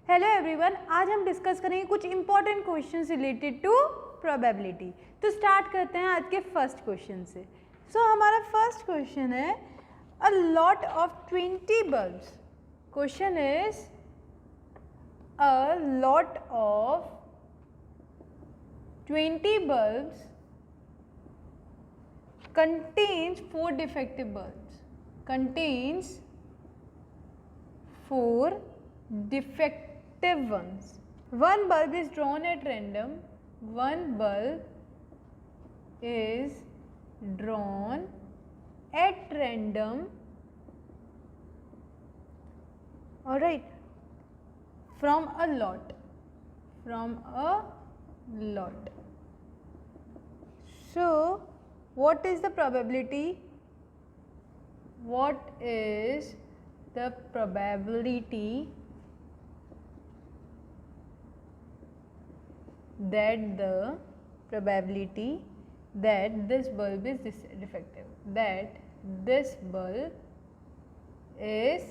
Hello everyone, आज हम discuss करेंगे कुछ important questions related to probability. तो स्टार्ट करते हैं आज के फर्स्ट क्वेश्चन से। हमारा फर्स्ट क्वेश्चन है a lot of 20 bulbs. Question is a lot of 20 bulbs contains 4 defective bulbs. Contains 4 defective ones. One bulb is drawn at random. One bulb is drawn at random. Alright. From a lot. So, what is the probability? What is the probability that this bulb is defective? That this bulb is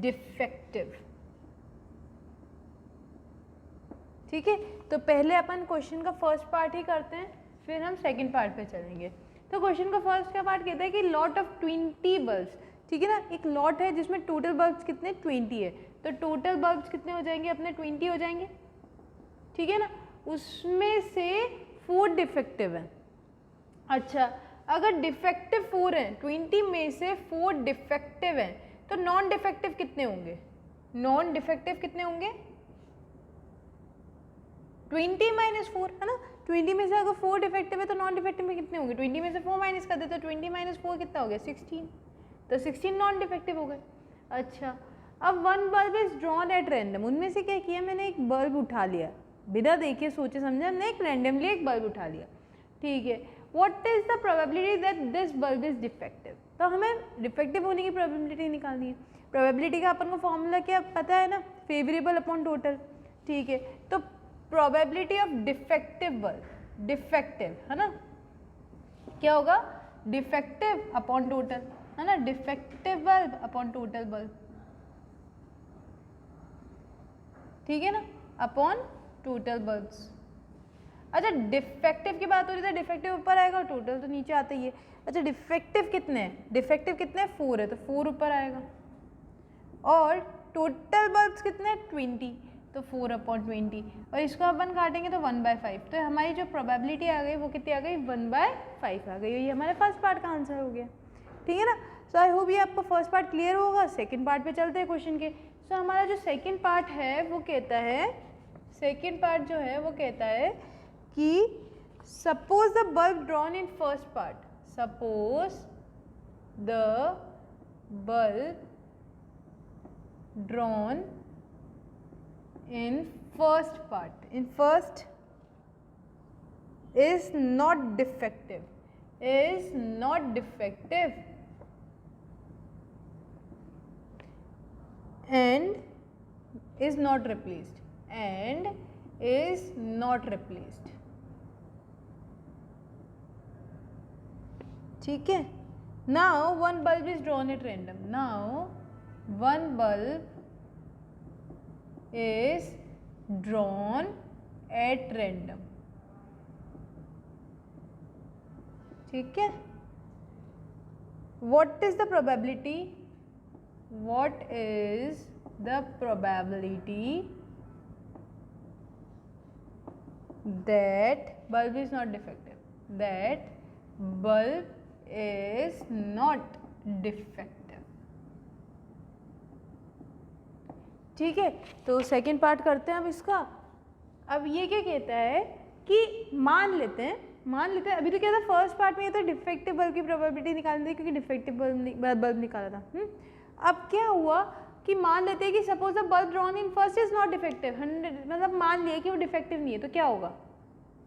defective. ठीक है, तो पहले अपन question का first part ही करते हैं, फिर हम second part पे चलेंगे। तो क्वेश्चन का फर्स्ट का पार्ट कहता है कि लॉट ऑफ 20 बल्ब्स, ठीक है ना, एक लॉट है जिसमें टोटल बल्ब्स कितने 20 है, तो टोटल बल्ब्स कितने हो जाएंगे अपने 20 हो जाएंगे, ठीक है ना। उसमें से 4 डिफेक्टिव हैं। अच्छा, अगर डिफेक्टिव 4 हैं, 20 में से 4 डिफेक्टिव हैं, तो नॉन डिफेक्टिव कितने होंगे? नॉन डिफेक्टिव कितने होंगे? 20 माइनस 4 है ना। 20 में से अगर 4 डिफेक्टिव है तो नॉन डिफेक्टिव में कितने होंगे? 20 में से 4 माइनस कर दे तो 20 माइनस 4 कितना हो गया? 16। तो 16 नॉन डिफेक्टिव हो गए। अच्छा, अब one bulb is drawn at random. उनमें से क्या किया मैंने? एक बल्ब उठा लिया, बिना देखे सोचे समझे हमने एक रैंडमली एक बल्ब उठा लिया, ठीक है। What is the probability that this bulb is defective? तो हमें डिफेक्टिव होने की प्रोबेबिलिटी निकालनी है। प्रोबेबिलिटी का अपन को फॉर्मूला क्या पता है ना? फेवरेबल अपॉन टोटल, ठीक है। तो probability of defective bulb, defective है ना, क्या होगा? डिफेक्टिव अपॉन टोटल, है ना, defective bulb upon total bulb, ठीक है ना, अपॉन टोटल बल्ब्स। अच्छा, डिफेक्टिव की बात हो रही है तो डिफेक्टिव ऊपर आएगा और टोटल तो नीचे आता ही है। अच्छा, डिफेक्टिव कितने हैं? डिफेक्टिव कितने हैं? 4 है, तो 4 ऊपर आएगा। और टोटल बल्ब्स कितने हैं? 20, तो 4 अपॉन 20, और इसको अपन काटेंगे तो 1/5। तो हमारी जो प्रोबेबिलिटी आ गई वो कितनी आ गई? 1/5 आ गई। ये हमारे फर्स्ट पार्ट का आंसर हो गया, ठीक है ना। सो आई होप ये आपको फर्स्ट पार्ट क्लियर होगा। सेकंड पार्ट पे चलते हैं क्वेश्चन के। सो हमारा जो सेकंड पार्ट है वो कहता है, सेकंड पार्ट जो है वो कहता है कि suppose the bulb drawn in first part, suppose the bulb drawn in first part, in first is not defective, is not defective and is not replaced, and is not replaced, ठीक है। Now one bulb is drawn at random. Now one bulb is drawn at random, ठीक है। What is the probability? What is the probability that bulb is not defective? That bulb is not defective, ठीक है। तो second part करते हैं अब इसका। अब ये क्या कहता है कि मान लेते हैं अभी तो क्या था फर्स्ट पार्ट में, ये तो डिफेक्टिव बल्ब की प्रोबेबिलिटी निकालनी थी क्योंकि डिफेक्टिव बल्ब निकाला था। अब क्या हुआ कि मान लेते हैं कि suppose the bulb drawn in first is not defective, 100, मतलब मान लिया कि वो डिफेक्टिव नहीं है, तो क्या होगा?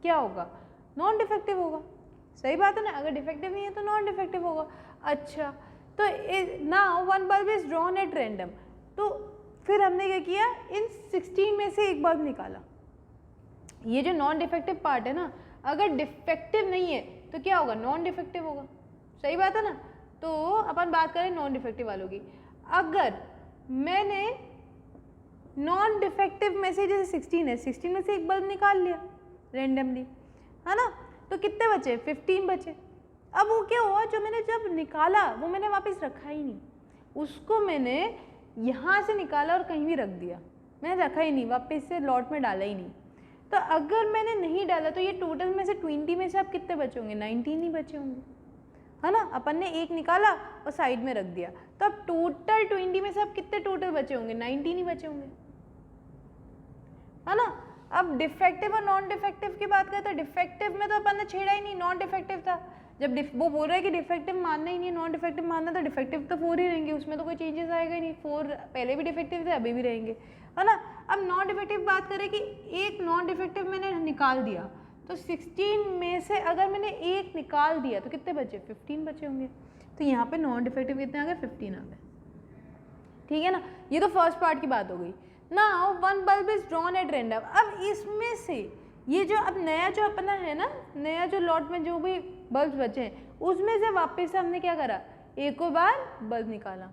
क्या होगा? नॉन डिफेक्टिव होगा। सही बात है ना, अगर डिफेक्टिव नहीं है तो नॉन डिफेक्टिव होगा। अच्छा, तो now one bulb is drawn at random, तो फिर हमने क्या किया? इन 16 में से एक बल्ब निकाला। ये जो नॉन डिफेक्टिव पार्ट है ना, अगर डिफेक्टिव नहीं है तो क्या होगा? नॉन डिफेक्टिव होगा। सही बात है ना। तो अपन बात करें नॉन डिफेक्टिव वालों की। अगर मैंने नॉन डिफेक्टिव में से जैसे 16 है, 16 में से एक बल्ब निकाल लिया रेंडमली, है ना, तो कितने बचे? 15 बचे। अब वो क्या हुआ, जो मैंने जब निकाला वो मैंने वापस रखा ही नहीं, उसको मैंने यहाँ से निकाला और कहीं भी रख दिया, मैंने रखा ही नहीं, वापस से लॉट में डाला ही नहीं। तो अगर मैंने नहीं डाला तो ये टोटल में से 20 में से अब कितने बचे होंगे? 19 ही बचे होंगे, है ना। अपन ने एक निकाला और साइड में रख दिया, तो अब टोटल 20 में से अब कितने टोटल बचे होंगे? 19 ही बचे होंगे, है ना। अब डिफेक्टिव और नॉन डिफेक्टिव की बात करें तो डिफेक्टिव में तो अपन ने छेड़ा ही नहीं, नॉन डिफेक्टिव था। जब वो बोल रहा है कि डिफेक्टिव मानना ही नहीं, नॉन डिफेक्टिव मानना, तो डिफेक्टिव तो 4 ही रहेंगे, उसमें तो कोई चेंजेस आएगा ही नहीं। 4 पहले भी डिफेक्टिव थे, अभी भी रहेंगे, है ना। अब नॉन डिफेक्टिव बात करें कि एक नॉन डिफेक्टिव मैंने निकाल दिया, तो 16 में से अगर मैंने एक निकाल दिया तो कितने बचे? 15 बचे होंगे। तो यहाँ पे नॉन डिफेक्टिव कितने आ गए? 15 आ गए, ठीक है ना। ये तो फर्स्ट पार्ट की बात हो गई। Now one bulb is drawn at random. अब इसमें से ये जो अब नया जो अपना है ना, नया जो लॉट में जो भी बल्ब बचे हैं उसमें से वापस से हमने क्या करा? एक और बार बल्ब निकाला,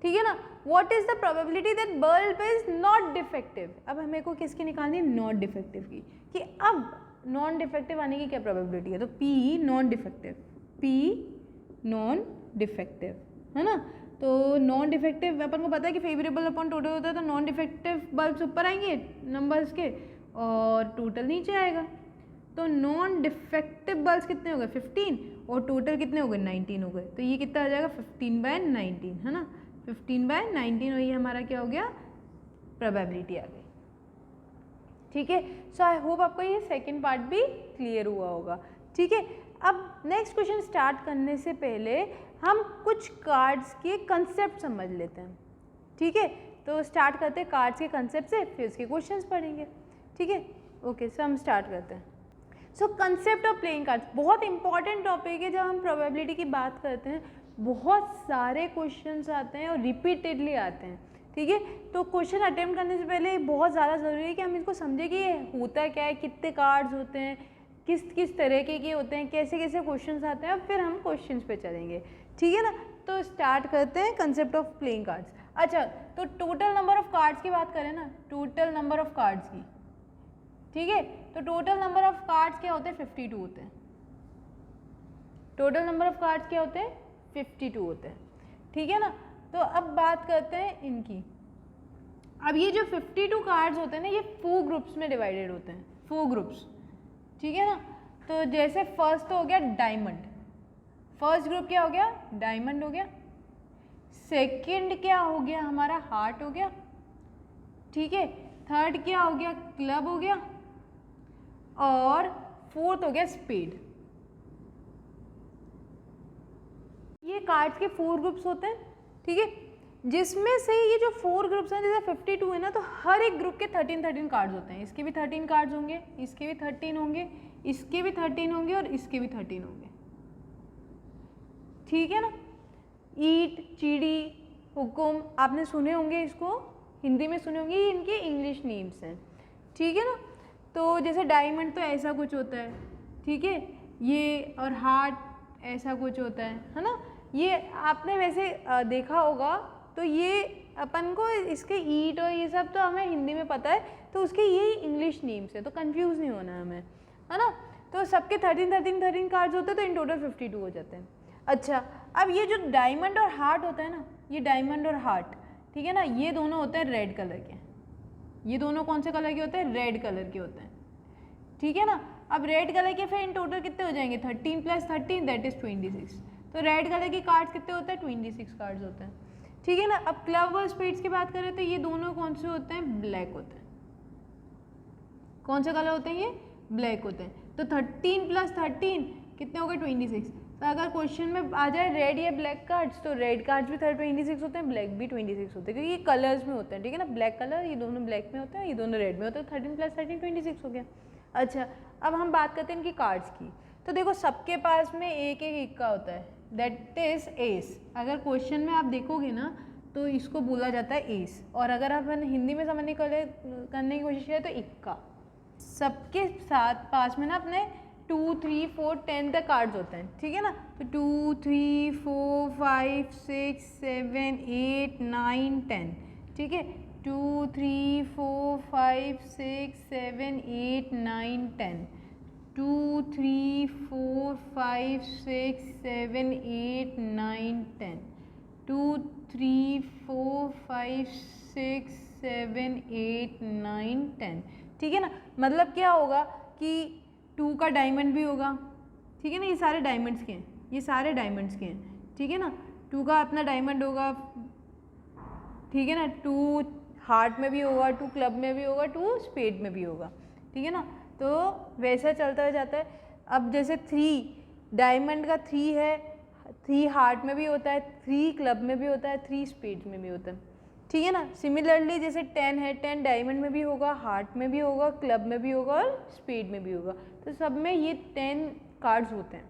ठीक है ना। What is the probability that bulb is not defective? अब हमें को किसकी निकालनी है? नॉट डिफेक्टिव की। कि अब नॉन डिफेक्टिव आने की क्या प्रोबेबिलिटी है? तो P non defective, P non defective, है ना। तो नॉन डिफेक्टिव अपन को पता है कि फेवरेबल अपॉन टोटल होता है, तो नॉन डिफेक्टिव बल्ब्स ऊपर आएंगे नंबर्स के और टोटल नीचे आएगा। तो नॉन डिफेक्टिव बल्ब्स कितने हो गए? 15, और टोटल कितने हो गए? 19 हो गए। तो ये कितना आ जाएगा? 15/19, है ना, 15/19, और ये हमारा क्या हो गया? प्रोबेबिलिटी आ गई, ठीक है। सो आई होप आपको ये सेकेंड पार्ट भी क्लियर हुआ होगा, ठीक है। अब नेक्स्ट क्वेश्चन स्टार्ट करने से पहले हम कुछ कार्ड्स के कंसेप्ट समझ लेते हैं, ठीक है। तो स्टार्ट करते हैं कार्ड्स के कंसेप्ट से, फिर उसके क्वेश्चंस पढ़ेंगे, ठीक है। ओके, सो हम स्टार्ट करते हैं। सो कंसेप्ट ऑफ प्लेइंग कार्ड्स बहुत इंपॉर्टेंट टॉपिक है। जब हम प्रोबेबिलिटी की बात करते हैं बहुत सारे क्वेश्चंस आते हैं और रिपीटेडली आते हैं, ठीक है। तो क्वेश्चन अटेम्प्ट करने से पहले बहुत ज़्यादा ज़रूरी है कि हम इसको समझें कि ये होता क्या है, कितने कार्ड्स होते हैं, किस किस तरह के होते हैं, कैसे कैसे क्वेश्चंस आते हैं। अब फिर हम क्वेश्चंस पे चलेंगे, ठीक है ना। तो स्टार्ट करते हैं कंसेप्ट ऑफ प्लेइंग कार्ड्स। अच्छा, तो टोटल नंबर ऑफ कार्ड्स की बात करें ना, टोटल नंबर ऑफ कार्ड्स की, ठीक है। तो टोटल नंबर ऑफ कार्ड्स क्या होते हैं? 52 होते हैं। टोटल नंबर ऑफ कार्ड्स क्या होते हैं? 52 होते हैं, ठीक है ना। तो अब बात करते हैं इनकी। अब ये जो 52 कार्ड्स होते हैं ना, ये 4 ग्रुप्स में डिवाइडेड होते हैं, 4 ग्रुप्स, ठीक है ना। तो जैसे फर्स्ट तो हो गया डायमंड, फर्स्ट ग्रुप क्या हो गया? डायमंड हो गया। सेकंड क्या हो गया? हमारा हार्ट हो गया, ठीक है। थर्ड क्या हो गया? क्लब हो गया। और फोर्थ हो गया स्पेड। ये कार्ड्स के 4 ग्रुप्स होते हैं, ठीक है। जिसमें से ये जो 4 ग्रुप्स हैं, जैसे 52 है ना, तो हर एक ग्रुप के 13 कार्ड्स होते हैं। इसके भी 13 कार्ड्स होंगे, इसके भी 13 होंगे, इसके भी 13 होंगे और इसके भी 13 होंगे, ठीक है ना। ईट, चिड़ी, हुकुम, आपने सुने होंगे, इसको हिंदी में सुने होंगे, ये इनके इंग्लिश नेम्स हैं, ठीक है ना। तो जैसे डायमंड तो ऐसा कुछ होता है, ठीक है, ये, और हार्ट ऐसा कुछ होता है ना। ये आपने वैसे देखा होगा। तो ये अपन को इसके ईट और ये सब तो हमें हिंदी में पता है, तो उसके ये इंग्लिश नेम्स है, तो कंफ्यूज नहीं होना हमें, है ना। तो सबके 13 कार्ड्स होते हैं, तो इन टोटल 52 हो जाते हैं। अच्छा, अब ये जो डायमंड और हार्ट होता है ना, ये डायमंड और हार्ट, ठीक है ना, ये दोनों होते हैं रेड कलर के। ये दोनों कौन से कलर के होते हैं? रेड कलर के होते हैं, ठीक है ना। अब रेड कलर के फिर इन टोटल कितने हो जाएंगे? 13 + 13 दैट इज 26। तो रेड कलर के कार्ड्स कितने होते हैं? 26 कार्ड्स होते हैं, ठीक है ना। अब क्लब और स्पेड्स की बात करें तो ये दोनों कौन से होते हैं? ब्लैक होते हैं। कौन से कलर होते हैं? ये ब्लैक होते हैं। तो 13 + 13 कितने हो गए? 26। तो अगर क्वेश्चन में आ जाए रेड या ब्लैक कार्ड्स, तो रेड कार्ड्स भी 26 होते हैं, ब्लैक भी 26 होते हैं, क्योंकि ये कलर्स में होते हैं, ठीक है ना। ब्लैक कलर, ये दोनों ब्लैक में होते हैं, ये दोनों रेड में होते हैं। 13 + 13 26 हो गया। अच्छा, अब हम बात करते हैं इनकी कार्ड्स की। तो देखो सबके पास में एक एक इक्का होता है, दैट इज एस। अगर क्वेश्चन में आप देखोगे ना, तो इसको बोला जाता है एस, और अगर आप हिंदी में समझने करने की कोशिश करें तो इक्का। सबके साथ पास में ना अपने 2, 3, 4, 10 तक कार्ड्स होते हैं, ठीक है ना। तो 2, 3, 4, 5, 6, 7, 8, 9, 10, ठीक है। 2 3 4 5 6 7 8 9 10 2 3 4 5 6 7 8 9 10 2 3 4 5 6 7 8 9 10। ठीक है ना, मतलब क्या होगा कि 2 का डायमंड भी होगा, ठीक है ना, ये सारे डायमंड्स के हैं, ये सारे डायमंड्स के हैं, ठीक है ना, 2 का अपना डायमंड होगा, ठीक है ना, 2 हार्ट में भी होगा, 2 क्लब में भी होगा, 2 स्पेड में भी होगा, ठीक है ना, तो वैसा चलता हुआ जाता है। अब जैसे 3 डायमंड का 3 है, 3 हार्ट में भी होता है, 3 क्लब में भी होता है, 3 स्पेड में भी होता है, ठीक है ना। सिमिलरली जैसे 10 है, 10 डायमंड में भी होगा, हार्ट में भी होगा, क्लब में भी होगा और स्पेड में भी होगा, तो सब में ये 10 कार्ड्स होते हैं,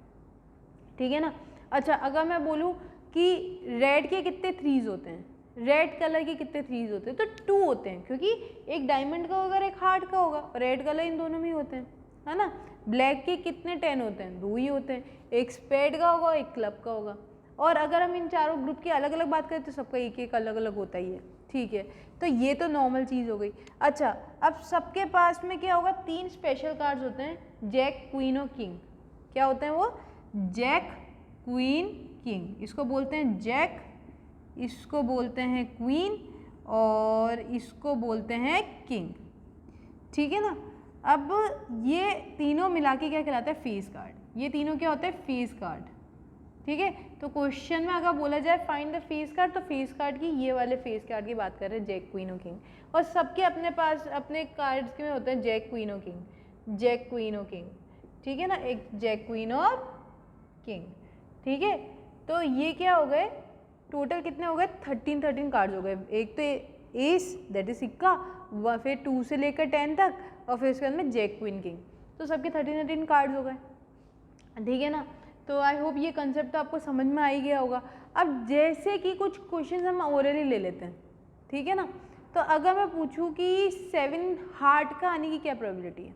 ठीक है ना। अच्छा, अगर मैं बोलूँ कि रेड के कितने 3s होते हैं, रेड कलर के कितने 3s होते हैं, तो 2 होते हैं, क्योंकि एक डायमंड का होगा और एक हार्ट का होगा, रेड कलर इन दोनों में ही होते हैं, है ना। ब्लैक के कितने 10 होते हैं, 2 ही होते हैं, एक स्पेड का होगा, एक क्लब का होगा। और अगर हम इन चारों ग्रुप की अलग अलग बात करें तो सबका एक एक अलग अलग होता ही है, ठीक है। तो ये तो नॉर्मल चीज़ हो गई। अच्छा, अब सबके पास में क्या होगा, 3 स्पेशल कार्ड्स होते हैं, जैक, क्वीन और किंग। क्या होते हैं वो, जैक, क्वीन, किंग। इसको बोलते हैं जैक, इसको बोलते हैं क्वीन और इसको बोलते हैं किंग, ठीक है ना। अब ये तीनों मिला के क्या कहलाता है, फेस कार्ड। ये तीनों क्या होते हैं, फेस कार्ड, ठीक है। तो क्वेश्चन में अगर बोला जाए फाइंड द फेस कार्ड, तो फेस कार्ड की ये वाले फेस कार्ड की बात कर रहे हैं, जैक, क्वीन और किंग। और सबके अपने पास अपने कार्ड्स के में होते हैं जैक, क्वीन और किंग, जैक, क्वीन और किंग, ठीक है ना, एक जैक, क्वीन और किंग, ठीक है। तो ये क्या हो गए, टोटल कितने हो गए, 13 कार्ड्स हो गए। एक तो एस दैट इज सिक्का, फिर 2 से लेकर 10 तक, और फिर उसके बाद में जैक, क्वीन, किंग, तो सबके 13 कार्ड्स हो गए, ठीक है ना। तो आई होप ये कंसेप्ट तो आपको समझ में आ ही गया होगा। अब जैसे कि कुछ क्वेश्चन हम ओरली ले लेते हैं, ठीक है ना। तो अगर मैं पूछूं कि 7 हार्ट का आने की क्या प्रोबेबिलिटी है,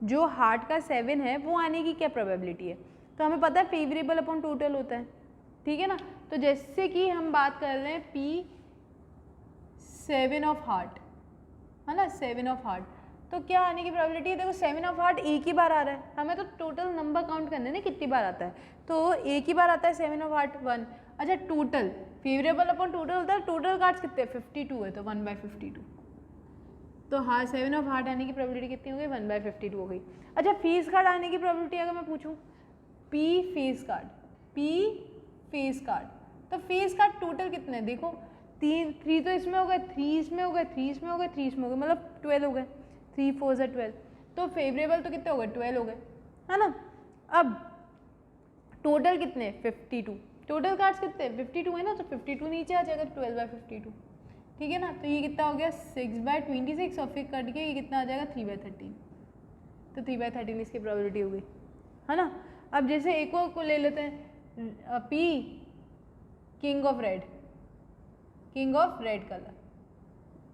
जो हार्ट का 7 है वो आने की क्या प्रोबेबिलिटी है, तो हमें पता है फेवरेबल अपॉन टोटल होता है, ठीक है ना। तो जैसे कि हम बात कर रहे हैं P7 ऑफ हार्ट, है ना, 7 ऑफ हार्ट, तो क्या आने की प्रोबेबिलिटी है, देखो 7 ऑफ हार्ट एक ही बार आ रहा है, हमें तो टोटल नंबर काउंट करने ना कितनी बार आता है, तो एक ही बार आता है 7 ऑफ हार्ट 1। अच्छा, टोटल फेवरेबल अपॉन टोटल होता है, टोटल कार्ड्स कितने 52 है, तो 1/52, तो हाँ 7 ऑफ हार्ट आने की प्रोबेबिलिटी कितनी हो गई, 1/52 हो गई। अच्छा, फेस कार्ड आने की प्रोबेबिलिटी अगर मैं पूछूँ, P face card, P face card, तो फेस कार्ड टोटल कितने हैं, देखो 3 तो इसमें हो गए, 3 इसमें हो गए, 3 इसमें हो गए, 3 इसमें हो गए, मतलब 12 हो गए, 3 4 से 12, तो फेवरेबल तो कितने हो गए, 12 हो गए, है ना। अब टोटल कितने, 52, टोटल कार्ड्स कितने 52 है ना, तो 52 नीचे आ जाएगा, 12/52, ठीक है ना। तो ये कितना हो गया, 6/26, और फिर कट के ये कितना आ जाएगा, 3/13, तो 3/13 इसकी प्रोबेबिलिटी हो गई, है ना। अब जैसे एक और को ले लेते हैं, P king of red, king of red colour,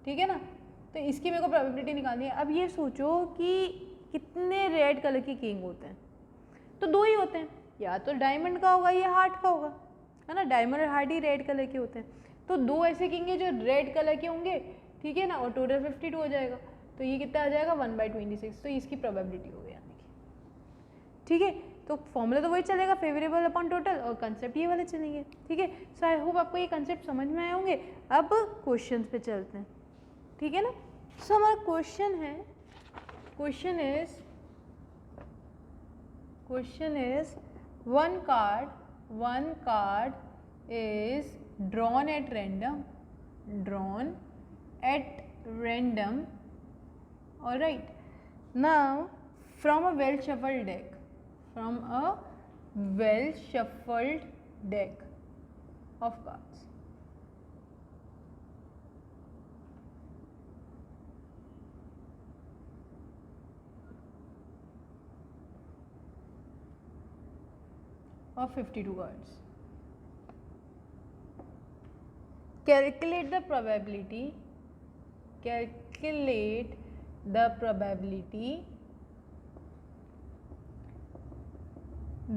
ठीक है ना, तो इसकी मेरे को प्रोबेबिलिटी निकालनी है। अब ये सोचो कि कितने रेड कलर के किंग होते हैं, तो 2 ही होते हैं, या तो डायमंड का होगा या हार्ट का होगा, है ना, डायमंड और हार्ट ही रेड कलर के होते हैं, तो 2 ऐसे किंग है जो रेड कलर के होंगे, ठीक है ना, और टोटल 52 हो जाएगा, तो ये कितना आ जाएगा 1/26, तो इसकी प्रोबेबिलिटी हो गई आने की, ठीक है। तो फॉर्मूला तो वही चलेगा, फेवरेबल अपॉन टोटल, और कंसेप्ट ये वाले चलेंगे, ठीक है। सो आई होप आपको ये कंसेप्ट समझ में आए होंगे। अब क्वेश्चन पे चलते हैं, ठीक है ना। सो हमारा question is one card is drawn at random, all right. Now from a well shuffled deck of cards, of 52 cards. Calculate the probability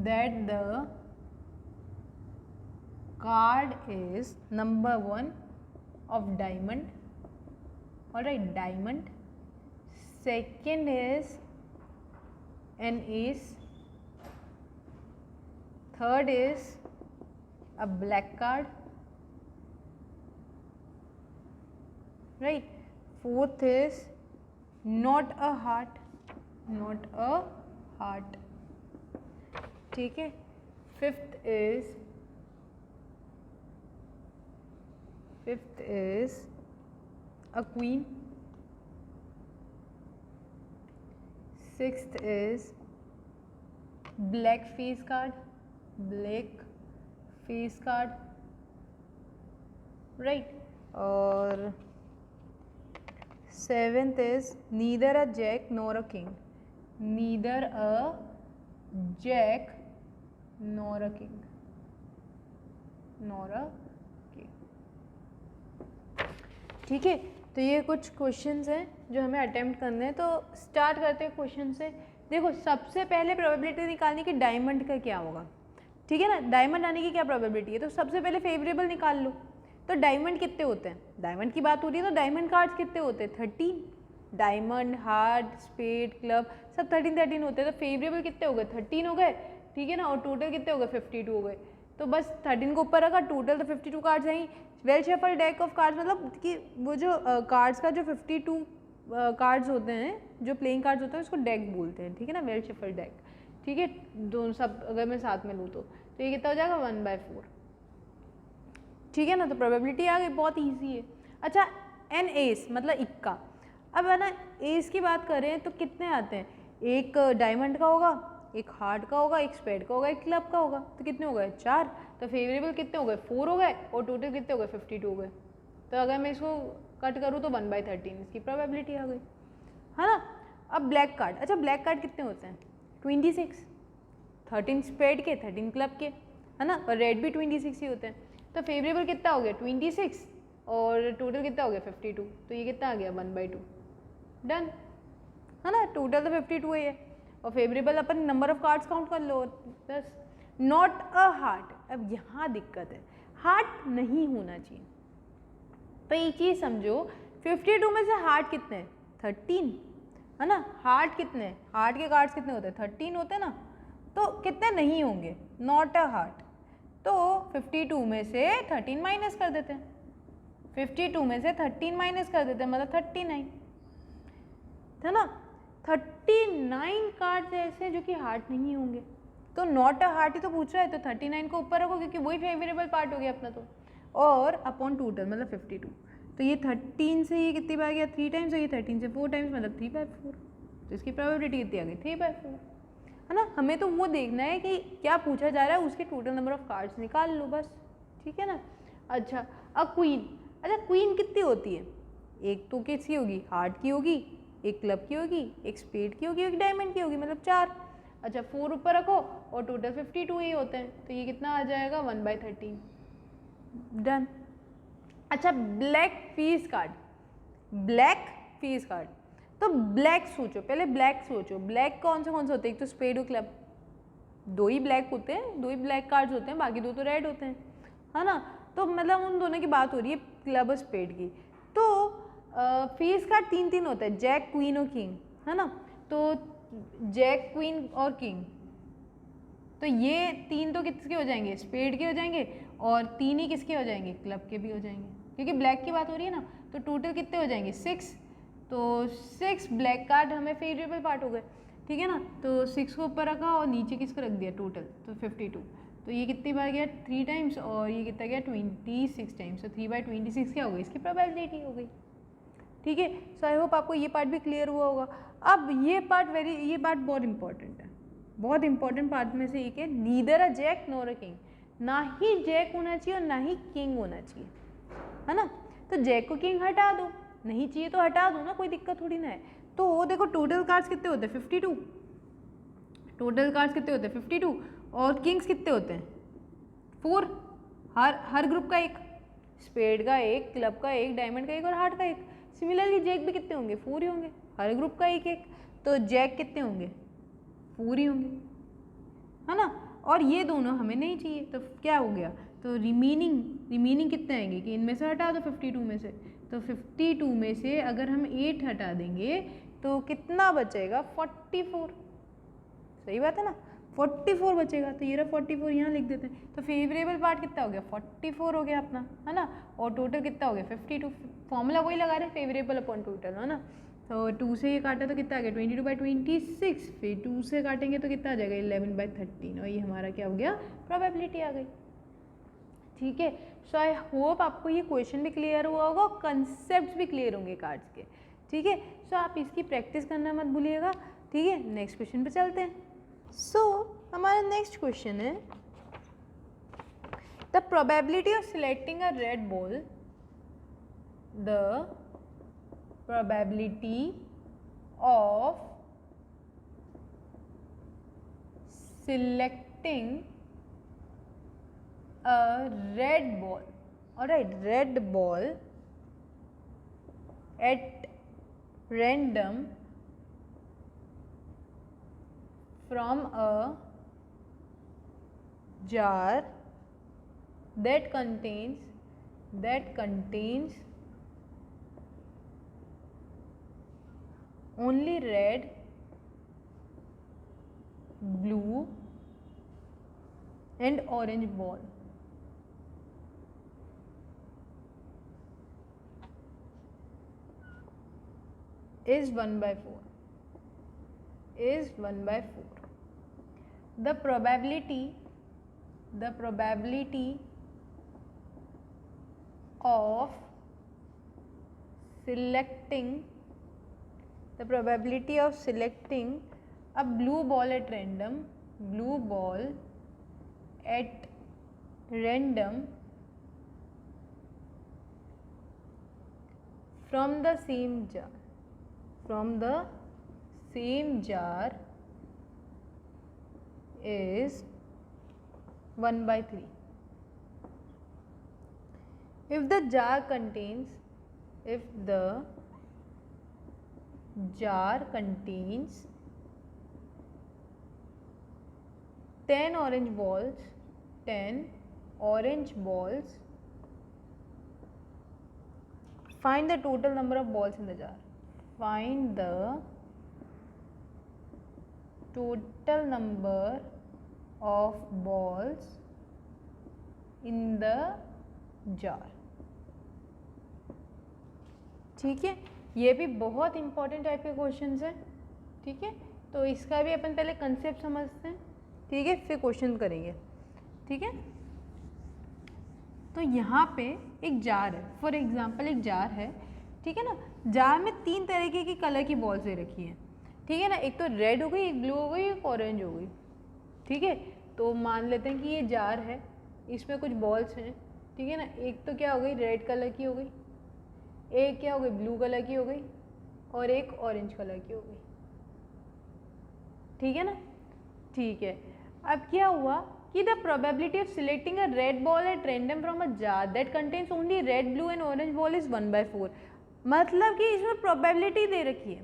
that the card is number 1 of diamond, alright, diamond. Second is an ace. Third is a black card, right? Fourth is not a heart, not a heart. ठीक है. Fifth is a queen. Sixth is black face card, right? और seventh is neither a jack nor a king, ठीक है. तो ये कुछ questions हैं जो हमें अटेम्प्ट करने हैं. तो स्टार्ट करते हैं क्वेश्चन से. देखो, सबसे पहले प्रोबेबिलिटी निकालने की डायमंड का क्या होगा, ठीक है ना. डायमंड आने की क्या प्रोबेबिलिटी है, तो सबसे पहले फेवरेबल निकाल लो. तो डायमंड कितने होते हैं, डायमंड की बात हो रही है तो डायमंड कार्ड्स कितने होते हैं, 13. डायमंड, हार्ट, स्पेड, क्लब सब 13 होते हैं. तो फेवरेबल कितने हो गए, 13 हो गए, ठीक है ना. और टोटल कितने हो गए, 52 हो गए. तो बस 13 को ऊपर रखा, टोटल तो 52 कार्ड्स हैं. Well shuffle deck of cards मतलब कि वो जो कार्ड्स का जो 52 कार्ड्स होते हैं, जो प्लेइंग कार्ड्स होते हैं उसको डेक बोलते हैं, ठीक है ना. वेल शफल डेक, ठीक है. दोनों सब अगर मैं साथ में लूँ तो ये कितना हो जाएगा, 1/4, ठीक है ना. तो प्रोबेबिलिटी आ गई, बहुत ईजी है. अच्छा, एन एस मतलब इक्का. अब है ना, एस की बात करें तो कितने आते हैं, एक डायमंड का होगा, एक हार्ट का होगा, एक स्पेड का होगा, एक क्लब का होगा. तो कितने हो गए, 4. तो फेवरेबल कितने हो गए, 4 हो गए. और टोटल कितने हो गए, 52 हो गए. तो अगर मैं इसको कट करूँ तो 1/13 इसकी प्रोबेबिलिटी आ गई, है ना. अब ब्लैक कार्ड. अच्छा, ब्लैक कार्ड कितने होते हैं, 26. 13 स्पेड के, 13 क्लब के, है ना. और रेड भी 26 ही होते हैं. तो फेवरेबल कितना हो गया, 26. और टोटल कितना हो गया, 52. तो ये कितना आ गया, 1/2. डन, है ना. टोटल तो 52 है. और favourable upon number of cards count कर लो, 10. Not a heart. अब यहाँ दिक्कत है, हार्ट नहीं होना चाहिए. तो एक चीज़ समझो, 52 में से हार्ट कितने हैं, 13, है ना. हार्ट कितने हैं, हार्ट के कार्ड्स कितने होते हैं, 13 होते हैं ना. तो कितने नहीं होंगे, नॉट अ हार्ट. तो 52 में से 13 माइनस कर देते हैं. 52 में से 13 माइनस कर देते हैं, मतलब 39, है ना. 39 कार्ड्स ऐसे जो कि हार्ट नहीं होंगे. तो नॉट अ हार्ट ही तो पूछ रहा है, तो 39 को ऊपर रखो क्योंकि वही फेवरेबल पार्ट हो गया अपना. तो और अपॉन टोटल मतलब 52. तो ये 13 से ये कितनी बार गया, 3 टाइम्स. और ये 13 से 4 टाइम्स मतलब 3/4. तो इसकी प्रोबेबिलिटी कितनी आ गई, 3/4, है ना. हमें तो वो देखना है कि क्या पूछा जा रहा है, उसके टोटल नंबर ऑफ कार्ड्स निकाल लो बस, ठीक है ना. अच्छा, अब क्वीन. अच्छा, क्वीन कितनी होती है, एक तो किसकी होगी, हार्ट की होगी, एक क्लब की होगी, एक स्पेड की होगी, एक डायमंड की होगी, मतलब 4. अच्छा, 4 ऊपर रखो और टोटल 52 ही होते हैं. तो ये कितना आ जाएगा, 1/13. डन. अच्छा, ब्लैक फीस कार्ड. तो ब्लैक सोचो, पहले ब्लैक सोचो. ब्लैक कौन से होते हैं, एक तो स्पेड और क्लब, 2 ही ब्लैक होते हैं, 2 ही ब्लैक कार्ड्स होते हैं, बाकी 2 तो रेड होते हैं, है ना. तो मतलब उन दोनों की बात हो रही है, क्लब और स्पेड की. तो फीस कार्ड 3 होता है, जैक, क्वीन और किंग, है ना. तो जैक, क्वीन और किंग, तो ये 3 तो किसके हो जाएंगे, स्पेड के हो जाएंगे. और 3 ही किसके हो जाएंगे, क्लब के भी हो जाएंगे, क्योंकि ब्लैक की बात हो रही है ना. तो टोटल कितने हो जाएंगे, 6. तो 6 ब्लैक कार्ड हमें फेवरेबल पार्ट हो गए, ठीक है ना. तो 6 को ऊपर रखा और नीचे किसको रख दिया, टोटल, तो 52. तो ये कितनी बार गया, 3 टाइम्स. और ये कितना गया, 26 टाइम्स. तो 3/26 क्या हो गई, इसकी प्रोबेबिलिटी हो गई, ठीक है. सो आई होप आपको ये पार्ट भी क्लियर हुआ होगा. अब ये पार्ट बहुत इंपॉर्टेंट है, बहुत इंपॉर्टेंट पार्ट में से एक है, neither a jack nor a king. ना ही जैक होना चाहिए और ना ही किंग होना चाहिए, है ना. तो जैक को किंग हटा दो, नहीं चाहिए तो हटा दो ना, कोई दिक्कत थोड़ी ना है. तो देखो टोटल कार्ड्स कितने होते हैं, 52. टोटल कार्ड्स कितने होते हैं, 52. और किंग्स कितने होते हैं, 4. हर ग्रुप का एक, स्पेड का एक, क्लब का एक, डायमंड का एक और हार्ट का एक. सिमिलरली जैक भी कितने होंगे, 4 ही होंगे, हर ग्रुप का एक एक. तो जैक कितने होंगे, 4 ही होंगे, है ना. और ये दोनों हमें नहीं चाहिए, तो क्या हो गया, तो रिमेनिंग कितने आएंगे कि इनमें से हटा दो 52 में से, तो 52 में से अगर हम 8 हटा देंगे तो कितना बचेगा 44। सही बात है ना, 44 बचेगा। तो ये रहा 44, यहाँ लिख देते हैं। तो फेवरेबल पार्ट कितना हो गया 44 हो गया अपना, है ना, और टोटल कितना हो गया 52। फॉर्मूला वही लगा रहे हैं, फेवरेबल अपॉन टोटल, है ना। तो 2 से ये काटा तो कितना आ गया 22/26, फिर 2 से काटेंगे तो कितना आ जाएगा 11/13, और ये हमारा क्या हो गया प्रोबेबिलिटी आ गई। ठीक है, सो आई होप आपको ये क्वेश्चन भी क्लियर हुआ होगा और कंसेप्ट भी क्लियर होंगे कार्ड्स के। ठीक है, सो आप इसकी प्रैक्टिस करना मत भूलिएगा। ठीक है, नेक्स्ट क्वेश्चन पे चलते हैं। सो हमारा नेक्स्ट क्वेश्चन है the probability of selecting a red ball, the probability of selecting a red ball, alright, red ball at random from a jar that contains only red, blue and orange ball. Is 1/4. Is 1/4. The probability of selecting a blue ball at random from the same jar is 1/3. If the jar contains 10 orange balls, find the total number of balls in the jar. Find the total number of balls in the jar. ठीक है, ये भी बहुत important type के questions हैं। ठीक है, तो इसका भी अपन पहले कंसेप्ट समझते हैं। ठीक है, फिर क्वेश्चन करेंगे। ठीक है, तो यहाँ पे एक जार है, फॉर एग्जांपल एक जार है। ठीक है ना, जार में 3 तरीके की कलर की बॉल्स दे रखी हैं। ठीक है ना, एक तो रेड हो गई, एक ब्लू हो गई, एक ऑरेंज हो गई। ठीक है, तो मान लेते हैं कि ये जार है, इसमें कुछ बॉल्स हैं। ठीक है ना, एक तो क्या हो गई रेड कलर की हो गई, एक क्या हो गई ब्लू कलर की हो गई, और एक ऑरेंज कलर की हो गई। ठीक है ना, ठीक है। अब क्या हुआ कि the probability of selecting a red ball at random from a jar that contains only red, blue and orange ball is 1/4। मतलब कि इसमें प्रोबेबिलिटी दे रखी है।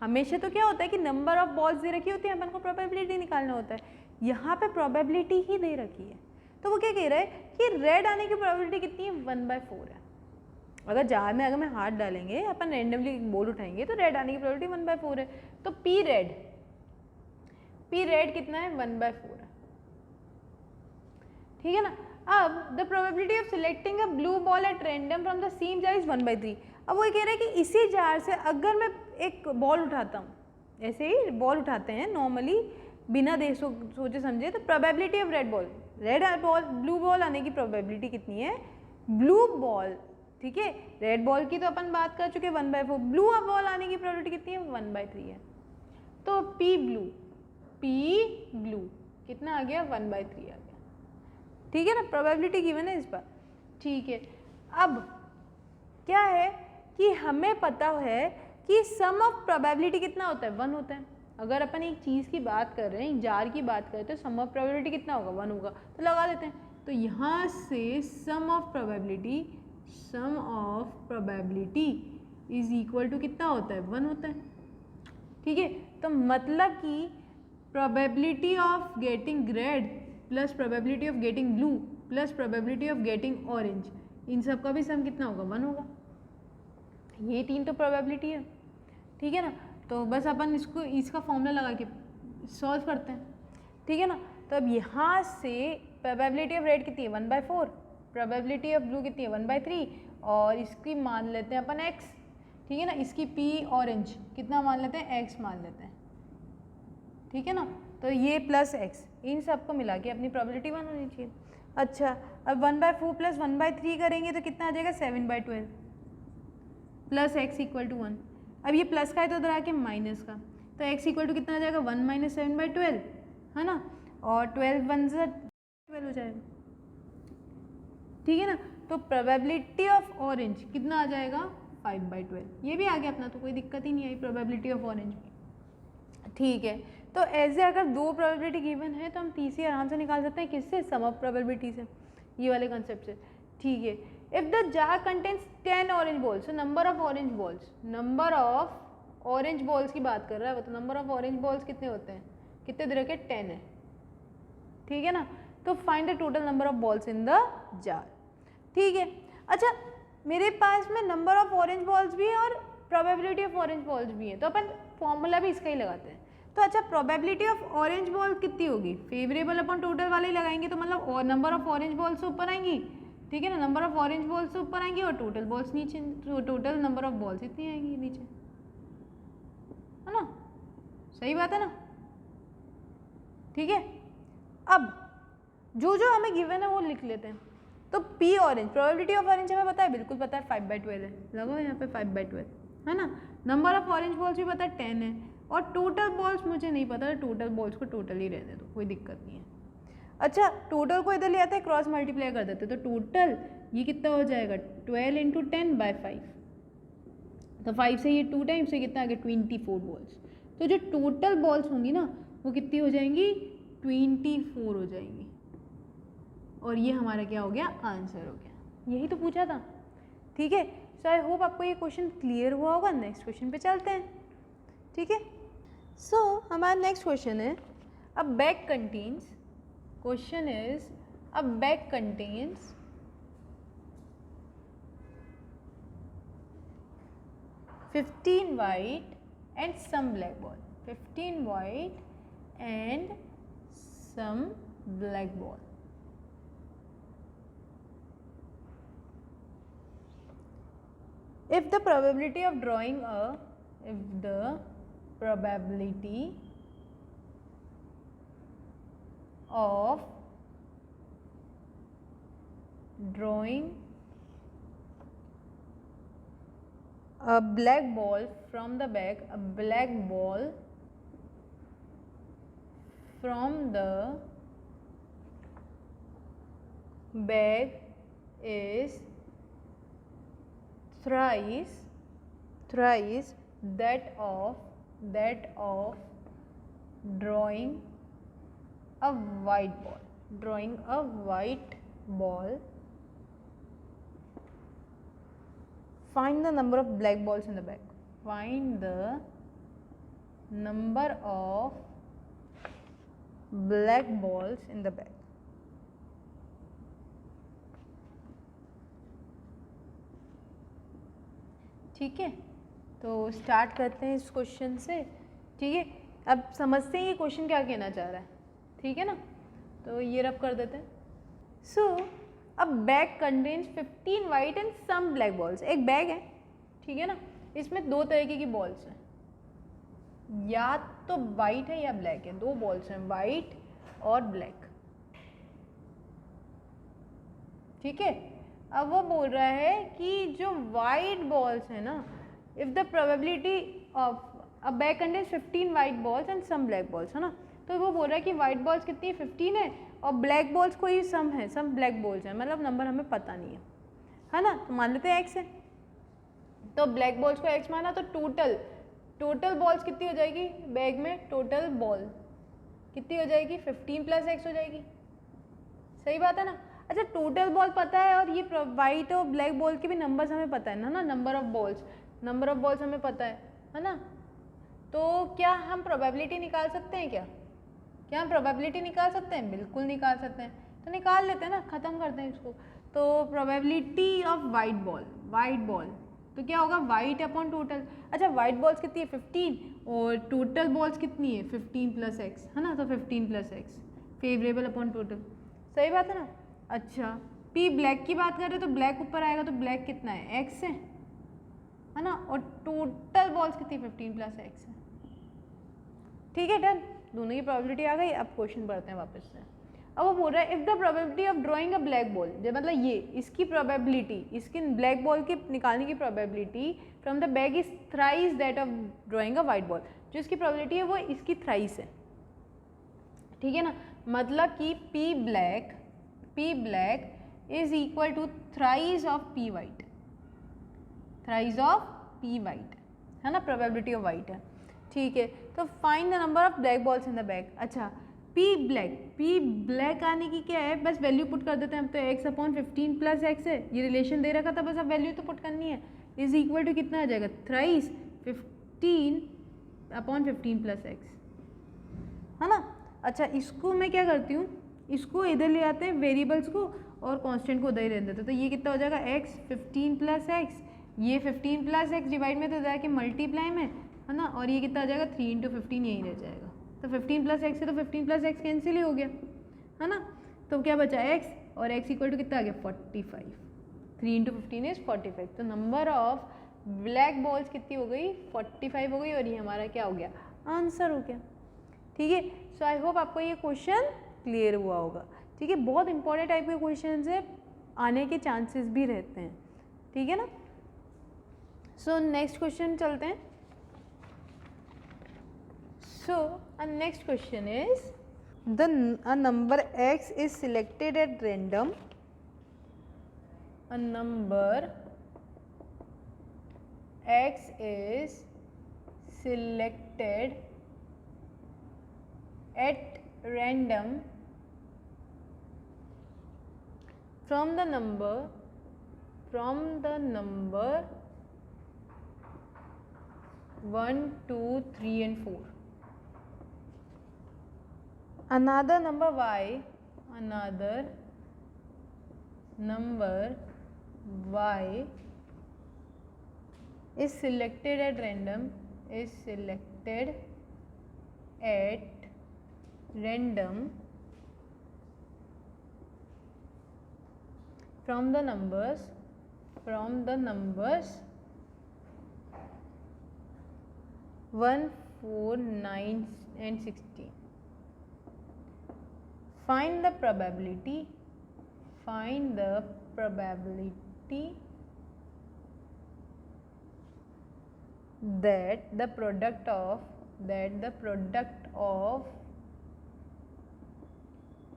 हमेशा तो क्या होता है कि नंबर ऑफ बॉल्स दे रखी होती है, अपन को प्रोबेबिलिटी निकालना होता है। यहाँ पे प्रोबेबिलिटी ही दे रखी है, तो वो क्या कह रहा है कि रेड आने की प्रोबेबिलिटी कितनी है 1/4 है। अगर जार में अगर मैं हाथ डालेंगे, अपन रैंडमली बॉल उठाएंगे तो रेड आने की प्रोबेबिलिटी 1/4 है। तो पी रेड कितना है 1/4 है। ठीक है ना। अब the probability of selecting a blue ball at random from the same jar is 1/3। अब वो कह रहे हैं कि इसी जार से अगर मैं एक बॉल उठाता हूँ, ऐसे ही बॉल उठाते हैं नॉर्मली बिना सोचे समझे, तो probability of red ball blue ball आने की प्रोबेबिलिटी कितनी है, ब्लू बॉल, ठीक है, रेड बॉल की तो अपन बात कर चुके 1/4, ब्लू बॉल आने की प्रोबेबिलिटी कितनी है 1/3 है। तो पी ब्लू कितना आ गया 1/3 आ गया। ठीक है ना, प्रोबेबिलिटी गिवन है इस बार। ठीक है, अब क्या है कि हमें पता है कि सम ऑफ प्रोबेबिलिटी कितना होता है 1 होता है। अगर अपन एक चीज़ की बात कर रहे हैं, एक जार की बात करें, तो सम ऑफ प्रोबेबिलिटी कितना होगा 1 होगा, तो लगा देते हैं। तो यहाँ से sum of probability is equal to कितना होता है 1 होता है। ठीक है, तो मतलब कि probability of getting red plus probability of getting blue plus probability of getting orange, इन सब का भी सम कितना होगा 1 होगा। ये 3 तो प्रोबेबिलिटी है, ठीक है ना। तो बस अपन इसको इसका फॉर्मूला लगा के सॉल्व करते हैं, ठीक है ना। तो अब यहाँ से प्रोबेबिलिटी ऑफ रेड कितनी है 1/4, प्रोबेबिलिटी ऑफ ब्लू कितनी है 1/3 और इसकी मान लेते हैं अपन x, ठीक है ना। इसकी p ऑरेंज कितना मान लेते हैं x मान लेते हैं, ठीक है ना। तो ये प्लस x, इन सब को मिला के अपनी प्रोबेबिलिटी 1 होनी चाहिए। अच्छा अब 1/4 प्लस 1/3 करेंगे तो कितना आ जाएगा 7/12 प्लस x इक्वल टू 1। अब ये प्लस का है तो उधर आके माइनस का, तो x इक्वल टू कितना आ जाएगा 1 - 7/12 है ना, और 12 1 से 12 हो जाएगा, ठीक है ना। तो प्रोबेबिलिटी ऑफ ऑरेंज कितना आ जाएगा 5/12, ये भी आ गया अपना, तो कोई दिक्कत ही नहीं आई प्रोबेबिलिटी ऑफ ऑरेंज, ठीक है। तो ऐसे अगर 2 प्रोबेबिलिटी गिवन है तो हम तीसरी आराम से निकाल सकते हैं, किससे, सम ऑफ प्रोबेबिलिटी से, ये वाले कंसेप्ट से, ठीक है। If the jar contains 10 orange balls, so number of orange balls, number of orange balls की बात कर रहा है वो, तो नंबर ऑफ ऑरेंज बॉल्स कितने होते हैं, कितने दे रखे 10 है, ठीक है ना। तो find the total number of balls in the jar, ठीक है। अच्छा मेरे पास में नंबर ऑफ ऑरेंज बॉल्स भी है और प्रोबेबिलिटी ऑफ ऑरेंज बॉल्स भी है, तो अपन फॉर्मूला भी इसका ही लगाते हैं। तो अच्छा प्रोबेबिलिटी ऑफ ऑरेंज बॉल कितनी होगी, फेवरेबल अपन टोटल वाले ही लगाएंगे, तो मतलब और नंबर ऑफ ऑरेंज बॉल्स से ऊपर आएंगी, ठीक है ना, नंबर ऑफ ऑरेंज बॉल्स से ऊपर आएंगी और टोटल बॉल्स नीचे, तो टोटल नंबर ऑफ बॉल्स इतनी आएंगी नीचे, है ना, सही बात है ना, ठीक है। अब जो जो हमें गिवन है वो लिख लेते हैं। तो P orange, probability of orange हमें पता है, बिल्कुल पता है 5/12 है, लगाओ यहाँ पे 5/12 है ना। नंबर ऑफ ऑरेंज बॉल्स भी पता है 10 है, और टोटल बॉल्स मुझे नहीं पता, टोटल बॉल्स को टोटल ही रहने दो, कोई दिक्कत नहीं है। अच्छा टोटल को इधर ले आते हैं, क्रॉस मल्टीप्लाई कर देते हैं, तो टोटल ये कितना हो जाएगा 12 × 10/5, तो 5 से ये 2 टाइम्स से कितना आ गया 24 बॉल्स। तो जो टोटल बॉल्स होंगी ना वो कितनी हो जाएंगी 24 हो जाएंगी, और ये हमारा क्या हो गया आंसर हो गया, यही तो पूछा था, ठीक है। सो आई होप आपको ये क्वेश्चन क्लियर हुआ होगा। नेक्स्ट क्वेश्चन पे चलते हैं, ठीक है। सो हमारा नेक्स्ट क्वेश्चन है अ bag contains, question is a bag contains 15 white and some black ball, 15 white and some black ball. If the probability of drawing a, if the probability of drawing a black ball from the bag, a black ball from the bag is thrice that of drawing a white ball, drawing a white ball. Find the number of black balls in the bag. Find the number of black balls in the bag. ठीक है, तो start करते हैं इस question से, ठीक है। अब समझते हैं ये क्वेश्चन क्या कहना चाह रहा है, ठीक है ना। तो ये रब कर देते हैं। सो अब bag contains 15 white and some black balls, एक बैग है, ठीक है ना, इसमें 2 तरीके की बॉल्स हैं, या तो वाइट है या ब्लैक है, 2 बॉल्स हैं वाइट और ब्लैक, ठीक है। अब वो बोल रहा है कि जो वाइट बॉल्स है ना, if the probability of a bag contains 15 white balls and some black balls, है ना, तो वो बोल रहा है कि वाइट बॉल्स कितनी है 15 है और ब्लैक बॉल्स कोई सम है, सम ब्लैक बॉल्स हैं, मतलब नंबर हमें पता नहीं है ना, तो मान लेते हैं x है, तो ब्लैक बॉल्स को x माना, तो टोटल बॉल्स कितनी हो जाएगी बैग में, टोटल बॉल कितनी हो जाएगी 15 + x हो जाएगी, सही बात है ना। अच्छा टोटल बॉल पता है और ये वाइट और ब्लैक बॉल के भी नंबर्स हमें पता है ना, नंबर ऑफ बॉल्स हमें पता है ना। तो क्या हम प्रोबेबिलिटी निकाल सकते हैं, क्या हम प्रोबेबिलिटी निकाल सकते हैं, बिल्कुल निकाल सकते हैं। तो निकाल लेते हैं ना, ख़त्म करते हैं इसको। तो प्रोबेबिलिटी ऑफ वाइट बॉल तो क्या होगा, वाइट अपॉन टोटल। अच्छा वाइट बॉल्स कितनी है 15 और टोटल बॉल्स कितनी है 15 प्लस एक्स, है ना, तो 15 plus x favourable upon total, सही बात है ना। अच्छा पी ब्लैक की बात करें तो ब्लैक ऊपर आएगा, तो ब्लैक कितना है एक्स है ना, और टोटल बॉल्स कितनी 15 प्लस एक्स है। ठीक है डन, दोनों की प्रोबेबिलिटी आ गई। अब क्वेश्चन पढ़ते हैं वापस से। अब वो बोल रहा है if the probability of drawing a black ball, जब मतलब ये इसकी प्रोबेबिलिटी, इसकी ब्लैक बॉल की निकालने की probability from the bag is thrice that of drawing a white ball, जो इसकी प्रोबेबिलिटी है वो इसकी थ्राइस है, ठीक है ना। मतलब कि P black is equal to thrice of P white, thrice of P white, है ना, प्रोबेबिलिटी ऑफ वाइट है, ठीक है। तो find the number of black balls in the bag. अच्छा पी ब्लैक आने की क्या है, बस वैल्यू पुट कर देते हैं हम, तो एक्स अपॉन 15 प्लस एक्स है, ये रिलेशन दे रखा था, बस अब वैल्यू तो पुट करनी है, इज इक्वल टू कितना आ जाएगा थ्राइस 15 अपॉन 15 प्लस एक्स, है ना। अच्छा इसको मैं क्या करती हूँ, इसको इधर ले आते हैं वेरिएबल्स को और कांस्टेंट को उधर ही रहने देते हैं, तो ये कितना हो जाएगा एक्स 15 प्लस एक्स, ये 15 प्लस एक्स डिवाइड में तो जाके मल्टीप्लाई में, है ना, और ये कितना आ जाएगा 3 इंटू 15 यही रह जाएगा, तो 15 प्लस एक्स है तो 15 प्लस एक्स कैंसिल ही हो गया, है ना। तो क्या बचा एक्स और एक्स इक्वल टू कितना आ गया 45, 3 इंटू 15 इज 45, तो नंबर ऑफ ब्लैक बॉल्स कितनी हो गई 45 हो गई, और ये हमारा क्या हो गया आंसर हो गया, ठीक है। सो आई होप आपको ये क्वेश्चन क्लियर हुआ होगा, ठीक है। बहुत इंपॉर्टेंट टाइप के क्वेश्चन है, आने के चांसेस भी रहते हैं, ठीक है ना। सो नेक्स्ट क्वेश्चन चलते हैं। So our next question is a number x is selected at random. A number x is selected at random from the number 1, 2, 3 and 4. Another number y is selected at random from the numbers 1, 4, 9 and 16. Find the probability that the product of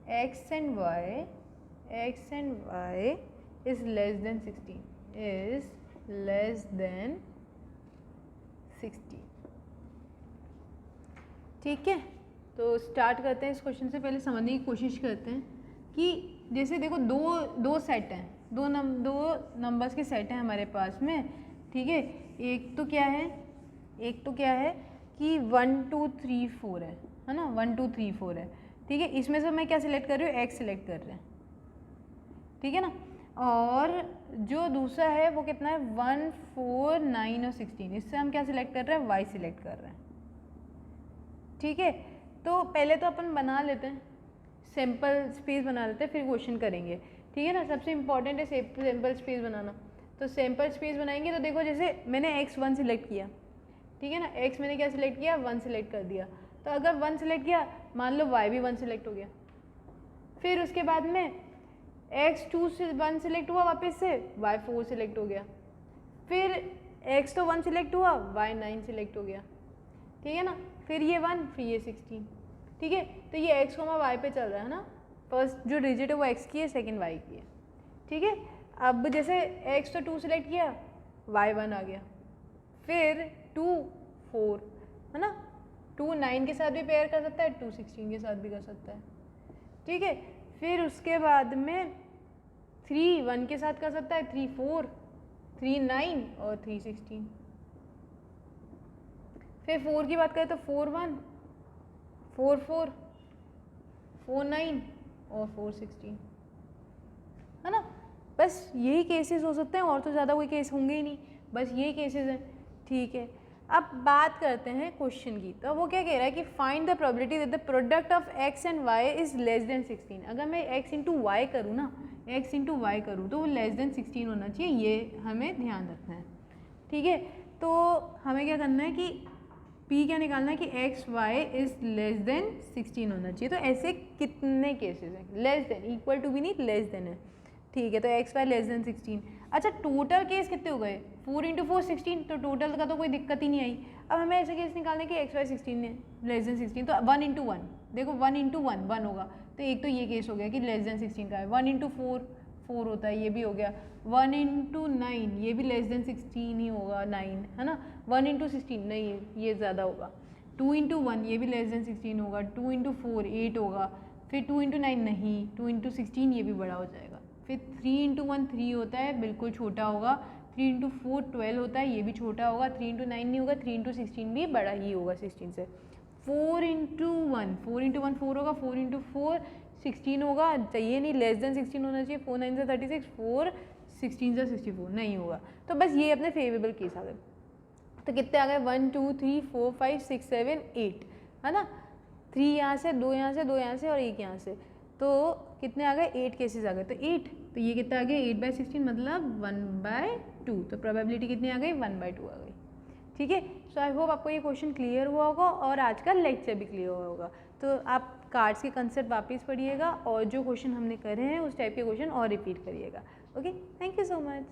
x and y is less than 16, ठीक है। तो start करते हैं इस question से, पहले समझने की कोशिश करते हैं कि जैसे देखो दो सेट हैं, दो नंबर्स के सेट हैं हमारे पास में, ठीक है। एक तो क्या है कि 1, 2, 3, 4 है ना, 1, 2, 3, 4 है, ठीक है। इसमें से मैं क्या सिलेक्ट कर रही हूँ, एक्स सिलेक्ट कर रहे हैं, ठीक है ना। और जो दूसरा है वो कितना है 1, 4, 9 और 16, इससे हम क्या सिलेक्ट कर रहे हैं, वाई सिलेक्ट कर रहे हैं, ठीक है। तो पहले तो अपन बना लेते हैं, सैम्पल स्पेस बना लेते हैं, फिर क्वेश्चन करेंगे, ठीक है ना। सबसे इम्पॉर्टेंट है सैम्पल स्पेस बनाना। तो सैम्पल स्पेस बनाएंगे तो देखो जैसे मैंने x1 सिलेक्ट किया, ठीक है ना, x मैंने क्या सिलेक्ट किया 1 सिलेक्ट कर दिया, तो अगर 1 सिलेक्ट किया मान लो y भी 1 सिलेक्ट हो गया, फिर उसके बाद में x2 से 1 सिलेक्ट हुआ, वापस से y4 सिलेक्ट हो गया, फिर x तो 1 सिलेक्ट हुआ, y9 सिलेक्ट हो गया, ठीक है ना, फिर ये 1 फिर ये 16, ठीक है। तो ये x, y पे चल रहा है ना, फर्स्ट जो डिजिट है वो x की है, सेकंड y की है, ठीक है। अब जैसे x तो 2 सिलेक्ट किया, y1 आ गया, फिर 2 4 है ना, 2 9 के साथ भी पेयर कर सकता है, 2 16 के साथ भी कर सकता है, ठीक है। फिर उसके बाद में 3 1 के साथ कर सकता है, 3 4, 3 9 और 3 16। फिर 4 की बात करें तो 4 1, 4 4, 4 9 और 416, है ना। बस यही केसेस हो सकते हैं, और तो ज़्यादा कोई केस होंगे ही नहीं, बस यही केसेस हैं, ठीक है। अब बात करते हैं क्वेश्चन की, तो वो क्या कह रहा है कि find the probability that the product of x and y is less than 16। अगर मैं x इंटू वाई करूँ ना, x इंटू वाई करूँ तो वो लेस देन 16 होना चाहिए, ये हमें ध्यान रखना है, ठीक है। तो हमें क्या करना है कि p क्या निकालना है कि x y is less than 16 होना चाहिए। तो ऐसे कितने केसेस हैं, लेस देन, इक्वल टू भी नहीं, लेस देन है, ठीक है। तो एक्स वाई लेस देन 16। अच्छा टोटल केस कितने हो गए, 4 इंटू 4 16, तो टोटल का तो कोई दिक्कत ही नहीं आई। अब हमें ऐसे केस निकालने कि एक्स वाई 16 लेस देन 16, तो 1 इंटू 1, देखो 1 इंटू 1 1 होगा, तो एक तो ये केस हो गया कि लेस देन 16 का है। 1 इंटू 4 4 होता है, ये भी हो गया। 1 इंटू 9 ये भी लेस देन 16 ही होगा, 9 है ना। 1 इंटू 16 नहीं, ये ज़्यादा होगा। 2 इंटू 1 ये भी लेस देन 16 होगा। 2 इंटू 4 8 होगा। फिर 2 इंटू 9 नहीं, 2 इंटू 16 ये भी बड़ा हो जाएगा। फिर 3 इंटू 1 3 होता है, बिल्कुल छोटा होगा। 3 इंटू 4 12 होता है, ये भी छोटा होगा। 3 इंटू 9 नहीं होगा। 3 इंटू 16 भी बड़ा ही होगा 16 से। 4 इंटू 1 4 होगा। 4 इंटू 4 16 होगा, चाहिए नहीं, लेस देन 16 होना चाहिए। 4 9 से 36, 4 16 से 64 नहीं होगा। तो बस ये अपने फेवरेबल केस आ गए। तो कितने आ गए, 1 2 3 4 5 6 7 8, है ना। 3 यहाँ से, 2 यहाँ से, 2 यहाँ से और 1 यहाँ से, तो कितने आ गए, 8 केसेस आ गए। तो 8, तो ये कितना आ गया, 8/16 मतलब 1/2। तो प्रोबेबिलिटी कितनी आ गई, 1/2 आ गई, ठीक है। सो आई होप आपको ये क्वेश्चन क्लियर हुआ होगा और आज का लेक्चर भी क्लियर हुआ होगा। तो आप कार्ड्स के कंसेप्ट वापस पढ़िएगा और जो क्वेश्चन हमने करे हैं उस टाइप के क्वेश्चन और रिपीट करिएगा। Okay, thank you so much.